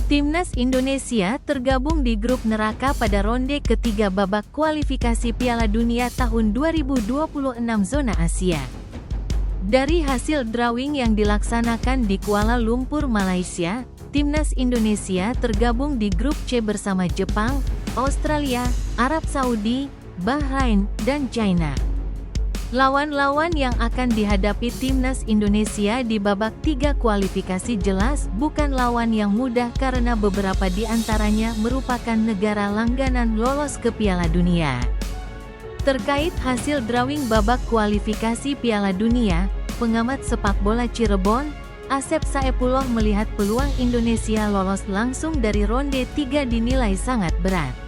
Timnas Indonesia tergabung di grup neraka pada ronde ketiga babak kualifikasi Piala Dunia tahun 2026 zona Asia. Dari hasil drawing yang dilaksanakan di Kuala Lumpur, Malaysia, Timnas Indonesia tergabung di grup C bersama Jepang, Australia, Arab Saudi, Bahrain, dan China. Lawan-lawan yang akan dihadapi Timnas Indonesia di babak 3 kualifikasi jelas bukan lawan yang mudah karena beberapa di antaranya merupakan negara langganan lolos ke Piala Dunia. Terkait hasil drawing babak kualifikasi Piala Dunia, pengamat sepak bola Cirebon, Asep Saepullah melihat peluang Indonesia lolos langsung dari ronde 3 dinilai sangat berat.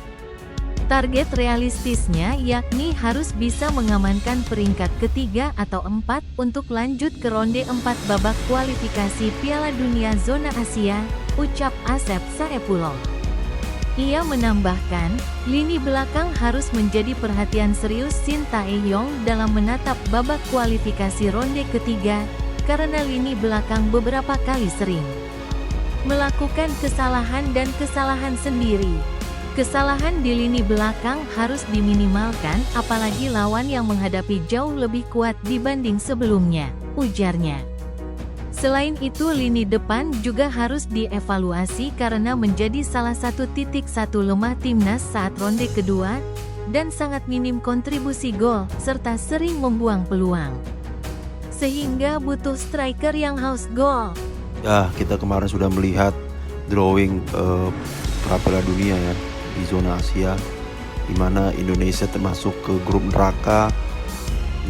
Target realistisnya yakni harus bisa mengamankan peringkat ketiga atau 4 untuk lanjut ke ronde 4 babak kualifikasi Piala Dunia zona Asia, ucap Asep Saepullah. Ia menambahkan, lini belakang harus menjadi perhatian serius Shin Tae-yong dalam menatap babak kualifikasi ronde ketiga, karena lini belakang beberapa kali sering melakukan kesalahan dan kesalahan sendiri. Kesalahan di lini belakang harus diminimalkan, apalagi lawan yang menghadapi jauh lebih kuat dibanding sebelumnya, ujarnya. Selain itu lini depan juga harus dievaluasi karena menjadi salah satu titik lemah timnas saat ronde kedua, dan sangat minim kontribusi gol, serta sering membuang peluang. Sehingga butuh striker yang haus gol. Ya, kita kemarin sudah melihat drawing Piala Dunia ya di zona Asia, di mana Indonesia termasuk ke grup neraka,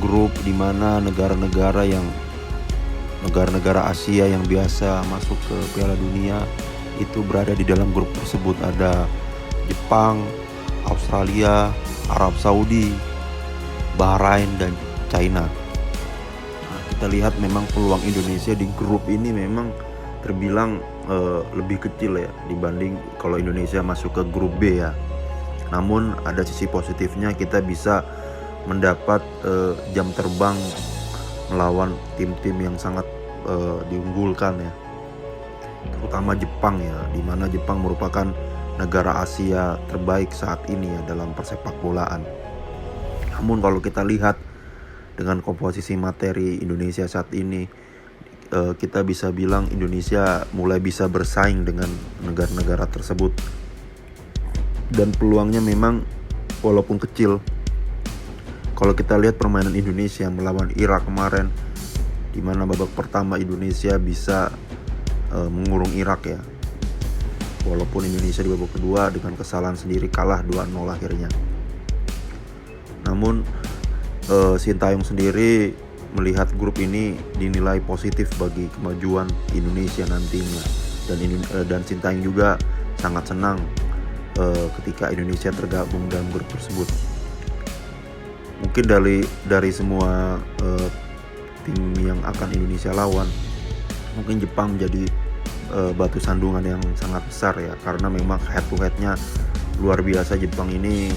grup di mana negara-negara Asia yang biasa masuk ke Piala Dunia itu berada di dalam grup tersebut. Ada Jepang, Australia, Arab Saudi, Bahrain, dan China. Nah, kita lihat memang peluang Indonesia di grup ini memang terbilang lebih kecil ya dibanding kalau Indonesia masuk ke grup B ya. Namun ada sisi positifnya, kita bisa mendapat jam terbang melawan tim-tim yang sangat diunggulkan ya, terutama Jepang ya, dimana Jepang merupakan negara Asia terbaik saat ini ya dalam persepak bolaan. Namun kalau kita lihat dengan komposisi materi Indonesia saat ini, kita bisa bilang Indonesia mulai bisa bersaing dengan negara-negara tersebut, dan peluangnya memang walaupun kecil. Kalau kita lihat permainan Indonesia melawan Irak kemarin, di mana babak pertama Indonesia bisa mengurung Irak ya, walaupun Indonesia di babak kedua dengan kesalahan sendiri kalah 2-0 akhirnya. Namun Shin Tae-yong sendiri melihat grup ini dinilai positif bagi kemajuan Indonesia nantinya, dan Shin Tae-yong juga sangat senang ketika Indonesia tergabung dalam grup tersebut. Mungkin dari semua tim yang akan Indonesia lawan, mungkin Jepang menjadi batu sandungan yang sangat besar ya, karena memang head to headnya luar biasa. Jepang ini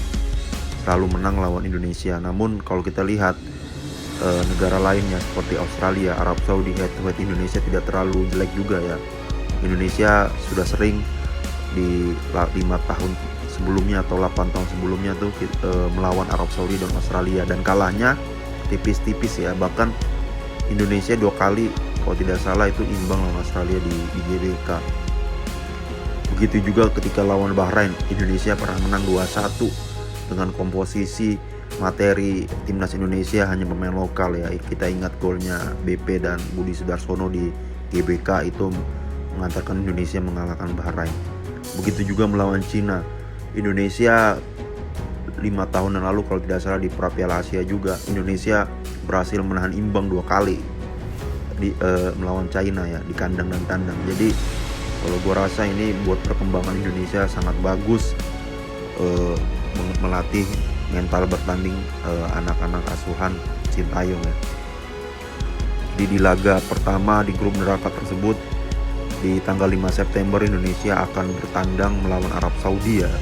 selalu menang lawan Indonesia. Namun kalau kita lihat negara lainnya seperti Australia, Arab Saudi, head to head Indonesia tidak terlalu jelek juga ya. Indonesia sudah sering di 5 tahun sebelumnya atau 8 tahun sebelumnya tuh melawan Arab Saudi dan Australia, dan kalahnya tipis-tipis ya. Bahkan Indonesia 2 kali kalau tidak salah itu imbang lawan Australia di GBK. Begitu juga ketika lawan Bahrain, Indonesia pernah menang 2-1 dengan komposisi materi timnas Indonesia hanya pemain lokal ya. Kita ingat golnya BP dan Budi Sudarsono di GBK itu mengantarkan Indonesia mengalahkan Bahrain. Begitu juga melawan Cina. Indonesia 5 tahun yang lalu kalau tidak salah di pra Piala Asia juga Indonesia berhasil menahan imbang 2 kali melawan China ya, di kandang dan tandang. Jadi kalau gua rasa ini buat perkembangan Indonesia sangat bagus, melatih mental bertanding anak-anak asuhan Shin Tae-yong ya. Di laga pertama di grup neraka tersebut, di tanggal 5 September Indonesia akan bertandang melawan Arab Saudi ya,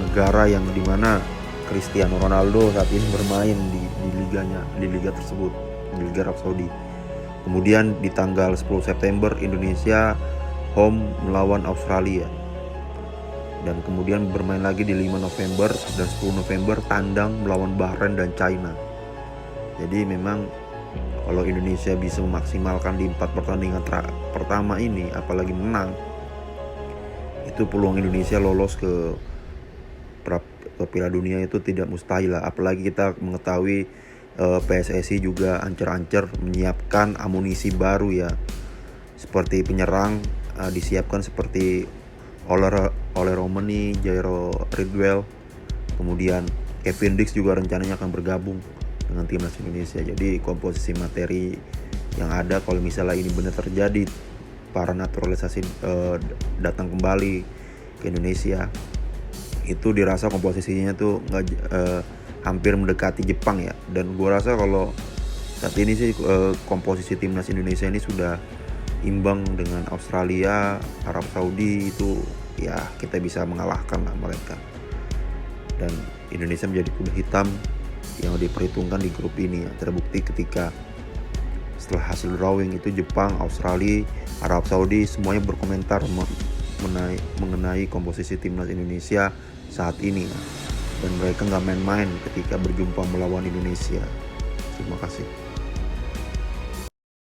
negara yang dimana Cristiano Ronaldo saat ini bermain di liga tersebut, di Liga Arab Saudi. Kemudian di tanggal 10 September Indonesia home melawan Australia. Dan kemudian bermain lagi di 5 November dan 10 November tandang melawan Bahrain dan China. Jadi memang kalau Indonesia bisa memaksimalkan di 4 pertandingan pertama ini, apalagi menang, itu peluang Indonesia lolos ke Piala Dunia itu tidak mustahil lah. Apalagi kita mengetahui PSSI juga ancer-ancer menyiapkan amunisi baru ya, seperti penyerang disiapkan seperti Ole Romani, Jairo Ridwell, kemudian Kevin Dix juga rencananya akan bergabung dengan timnas Indonesia. Jadi komposisi materi yang ada, kalau misalnya ini benar terjadi, para naturalisasi datang kembali ke Indonesia, itu dirasa komposisinya tuh hampir mendekati Jepang ya. Dan gue rasa kalau saat ini sih komposisi timnas Indonesia ini sudah imbang dengan Australia, Arab Saudi, itu ya kita bisa mengalahkan lah mereka. Dan Indonesia menjadi kuda hitam yang diperhitungkan di grup ini ya. Terbukti ketika setelah hasil drawing itu Jepang, Australia, Arab Saudi semuanya berkomentar mengenai komposisi timnas Indonesia saat ini ya. Dan mereka nggak main-main ketika berjumpa melawan Indonesia. Terima kasih.